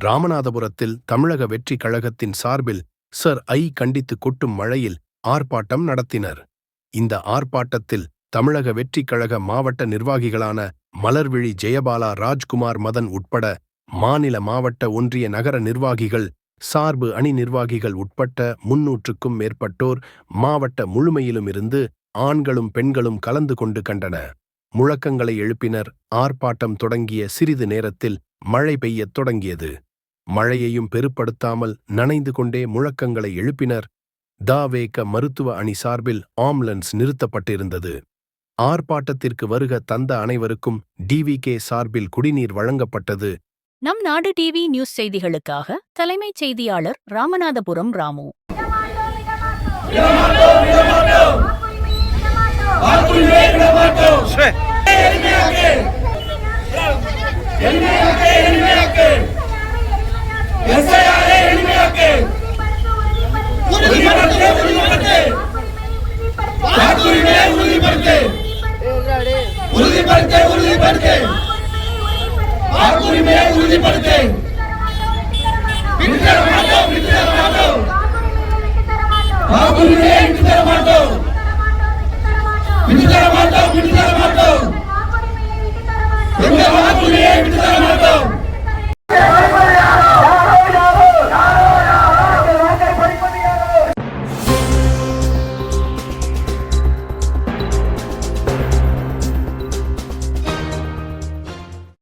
ராமநாதபுரத்தில் தமிழக வெற்றிக் கழகத்தின் சார்பில் சர் ஐ கண்டித்து கொட்டும் மழையில் ஆர்ப்பாட்டம் நடத்தினர். இந்த ஆர்ப்பாட்டத்தில் தமிழக வெற்றிக் கழக மாவட்ட நிர்வாகிகளான மலர்விழி ஜெயபாலா, ராஜ்குமார், மதன் உட்பட மாநில, மாவட்ட, ஒன்றிய, நகர நிர்வாகிகள், சார்பு அணி நிர்வாகிகள் உட்பட்ட 300க்கும் மேற்பட்டோர் மாவட்ட முழுமையிலுமிருந்து ஆண்களும் பெண்களும் கலந்து கொண்டு கண்டன முழக்கங்களை எழுப்பினர். ஆர்ப்பாட்டம் தொடங்கிய சிறிது நேரத்தில் மழை பெய்யத் தொடங்கியது. மழையையும் பெருப்படுத்தாமல் நனைந்து கொண்டே முழக்கங்களை எழுப்பினர். த.வே.க மருத்துவ அணி சார்பில் ஆம்புலன்ஸ் நிறுத்தப்பட்டிருந்தது. ஆர்ப்பாட்டத்திற்கு வருக தந்த அனைவருக்கும் டி.வி.கே சார்பில் குடிநீர் வழங்கப்பட்டது. நம் நாடு டிவி நியூஸ் செய்திகளுக்காக தலைமைச் செய்தியாளர் ராமநாதபுரம் ராமு. விட்டு தர மாட்டோம்.